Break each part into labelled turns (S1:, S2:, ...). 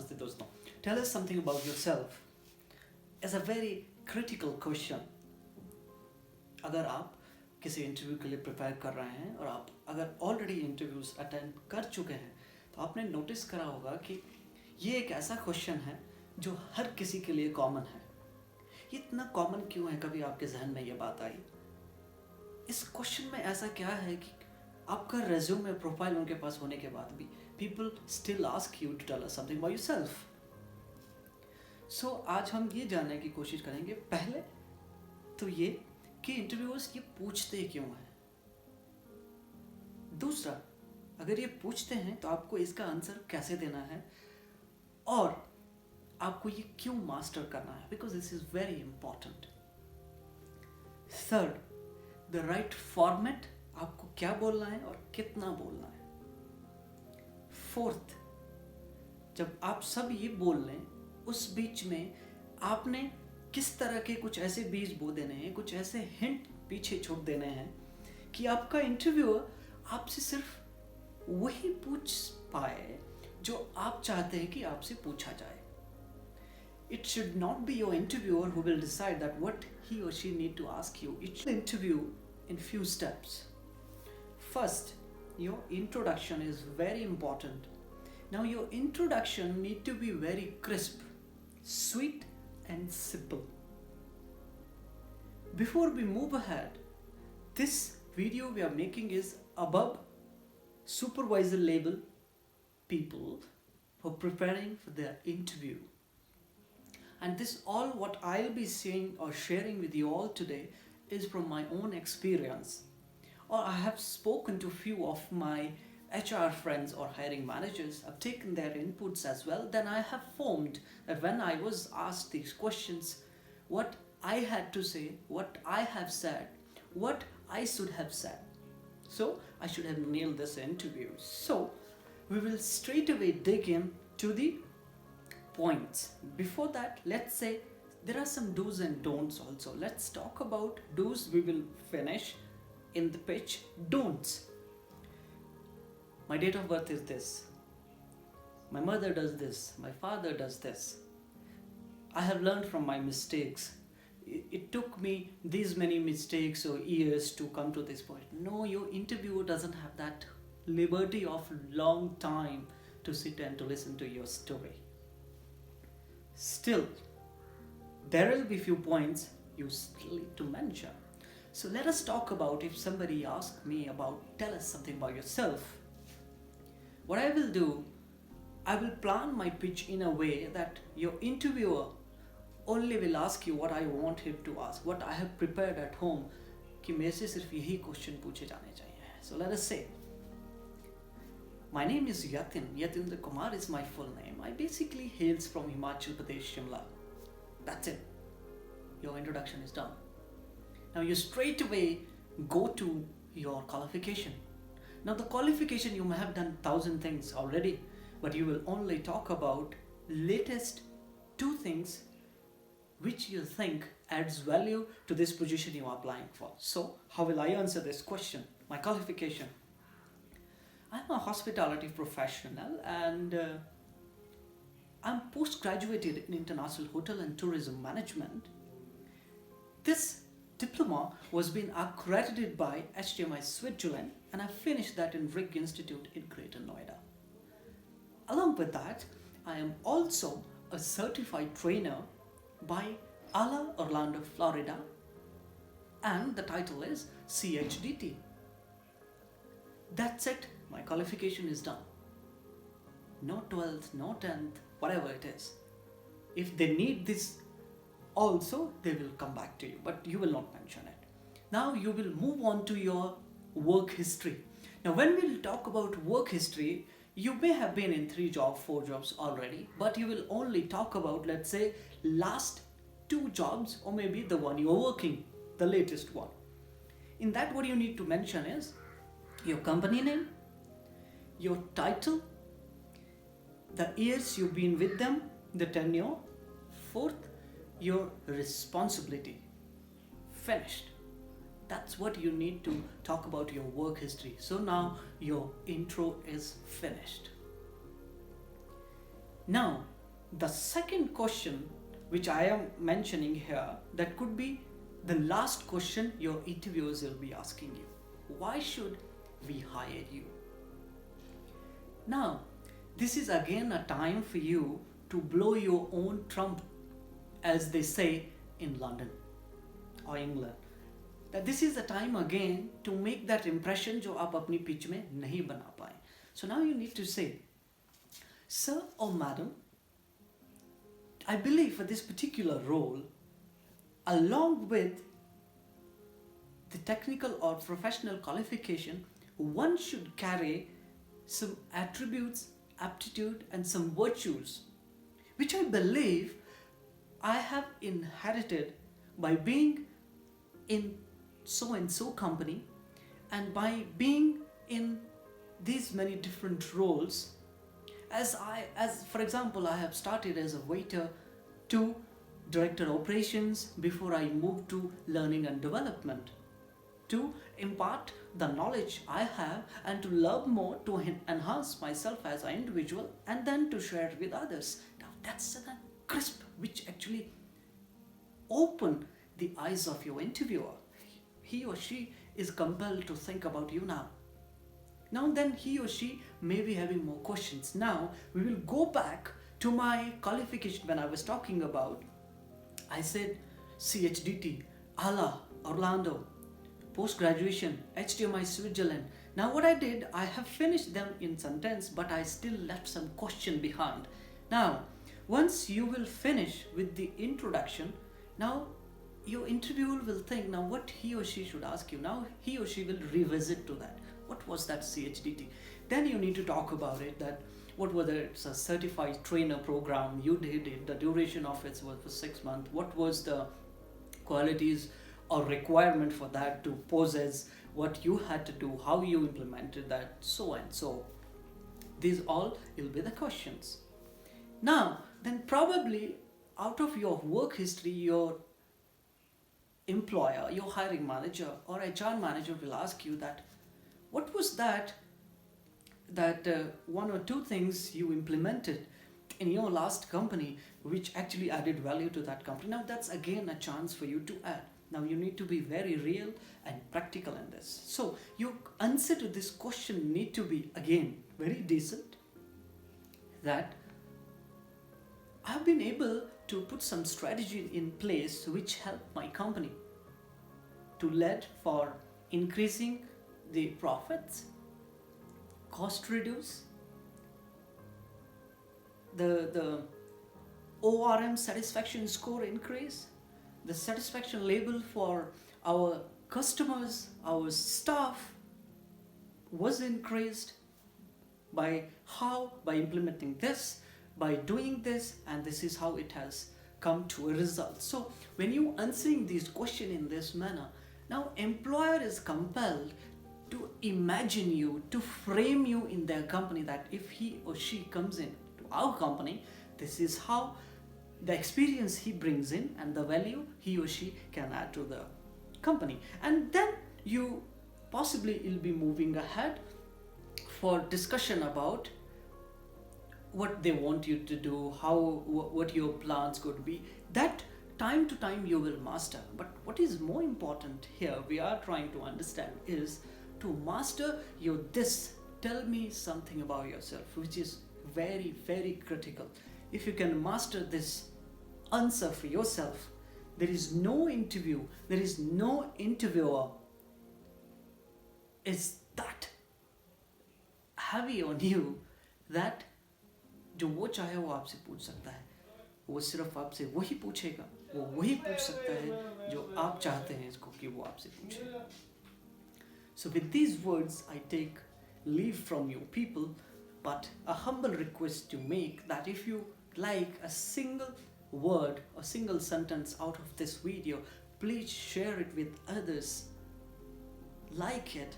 S1: नमस्ते दोस्तों. Tell us something about yourself is a very critical question. अगर आप किसी इंटरव्यू के लिए प्रिपेयर कर रहे हैं और आप अगर ऑलरेडी इंटरव्यूज अटेंड कर चुके हैं तो आपने नोटिस करा होगा कि ये एक ऐसा क्वेश्चन है जो हर किसी के लिए कॉमन है. ये इतना कॉमन क्यों है? कभी आपके जहन में ये बात आई? इस क्वेश्चन में ऐसा क्या है कि आपका रेज्यूमे प्रोफाइल उनके पास होने के बाद भी people still ask you to tell us something about yourself. So आज हम ये जानने की कोशिश करेंगे पहले तो ये कि इंटरव्यूअर्स ये पूछते क्यों हैं. दूसरा, अगर ये पूछते हैं तो आपको इसका आंसर कैसे देना है और आपको ये क्यों मास्टर करना है, because this is very important. Third, the right format, आपको क्या बोलना है और कितना बोलना है. फोर्थ, जब आप सब ये बोल लें उस बीच में आपने किस तरह के कुछ ऐसे बीज बो देने हैं, कुछ ऐसे हिंट पीछे छोड़ देने हैं कि आपका इंटरव्यूअर आपसे सिर्फ वही पूछ पाए जो आप चाहते हैं कि आपसे पूछा जाए. It should not be your interviewer who will decide that what he or she need to ask you. It should interview in few steps. First, your introduction is very important. Now your introduction need to be very crisp, sweet and simple. Before we move ahead, this video we are making is above supervisor level people who are preparing for their interview. And this all what I'll be saying or sharing with you all today is from my own experience. Or I have spoken to few of my HR friends or hiring managers. I've taken their inputs as well. Then I have formed that when I was asked these questions, what I had to say, what I have said, what I should have said. So I should have nailed this interview. So we will straight away dig in to the points. Before that, let's say there are some do's and don'ts also. Let's talk about do's. We will finish in the pitch. Don'ts. My date of birth is this. My mother does this. My father does this. I have learned from my mistakes. It took me these many mistakes or years to come to this point. No, your interviewer doesn't have that liberty of long time to sit and to listen to your story. Still, there will be few points you still need to mention. So let us talk about, if somebody asks me about, tell us something about yourself. What I will do, I will plan my pitch in a way that your interviewer only will ask you what I want him to ask, what I have prepared at home, कि मेरे से सिर्फ यही question पूछे जाने चाहिए. So let us say, my name is Yatin. Yatindra Kumar is my full name. I basically hails from Himachal Pradesh, Shimla. That's it. Your introduction is done. Now you straight away go to your qualification. Now the qualification, you may have done 1,000 things already, but you will only talk about latest 2 things which you think adds value to this position you are applying for. So how will I answer this question? My qualification. I'm a hospitality professional and I'm postgraduated in international hotel and tourism management. This diploma was being accredited by HTMI Switzerland and I finished that in Rig Institute in Greater Noida. Along with that, I am also a certified trainer by ALA Orlando, Florida, and the title is CHDT. That's it. My qualification is done. No 12th, no 10th, whatever it is. If they need this also, they will come back to you, but you will not mention it. Now you will move on to your work history. Now when we will talk about work history, you may have been in 3 jobs, 4 jobs already, but you will only talk about, let's say, last 2 jobs or maybe the one you're working, the latest one. In that, what you need to mention is your company name, your title, the years you've been with them, the tenure. Fourth, your responsibility. Finished. That's what you need to talk about your work history. So now your intro is finished. Now The second question which I am mentioning here, that could be the last question your interviewers will be asking you. Why should we hire you? Now, this is again a time for you to blow your own trumpet, as they say in London or England. That this is the time again to make that impression जो आप अपनी pitch में नहीं बना पाए. So now you need to say, sir or madam, I believe for this particular role, along with the technical or professional qualification, one should carry some attributes, aptitude, and some virtues, which I believe I have inherited by being in so and so company, and by being in these many different roles. As for example, I have started as a waiter to director operations before I moved to learning and development, to impart the knowledge I have and to love more, to enhance myself as an individual, and then to share it with others. Now that's a crisp which actually open the eyes of your interviewer. He or she is compelled to think about you now. Now then he or she may be having more questions. Now we will go back to my qualification. When I was talking about, I said CHDT, ALA, Orlando, post-graduation, HDMI, Switzerland. Now what I did, I have finished them in sentence, but I still left some question behind. Now, once you will finish with the introduction, now your interviewer will think, now what he or she should ask you. Now he or she will revisit to that. What was that CHDT? Then you need to talk about it, that what whether it's a certified trainer program, you did it, the duration of it was for 6 months, what was the qualities or requirement for that to possess, what you had to do, how you implemented that, so and so. These all will be the questions. Now, then probably out of your work history, your employer, your hiring manager or HR manager will ask you that, what was that one or two things you implemented in your last company which actually added value to that company? Now that's again a chance for you to add. Now you need to be very real and practical in this. So your answer to this question need to be again very decent, that I've been able to put some strategy in place which helped my company to lead for increasing the profits, cost reduce, the ORM satisfaction score increase, the satisfaction label for our customers, our staff was increased by how? By implementing this, by doing this, and this is how it has come to a result. So when you answering these questions in this manner, now employer is compelled to imagine you, to frame you in their company, that if he or she comes in to our company, this is how the experience he brings in and the value he or she can add to the company. And then you possibly will be moving ahead for discussion about what they want you to do, what your plans could be. That time to time you will master. But what is more important here, we are trying to understand, is to master your this. Tell me something about yourself, which is very, very critical. If you can master this answer for yourself, there is no interview, there is no interviewer is that heavy on you that जो वो चाहे वो आपसे पूछ सकता है, वो सिर्फ आपसे वही पूछेगा, वो वही पूछ सकता है जो आप चाहते हैं इसको कि वो आपसे पूछे. So with these words, I take leave from you people, but a humble request to make that if you like a single word or single sentence out of this video, please share it with others, like it.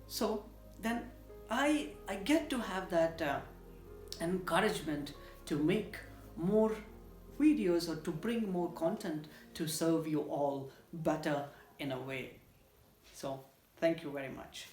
S1: So then I get to have that encouragement to make more videos or to bring more content to serve you all better in a way. So thank you very much.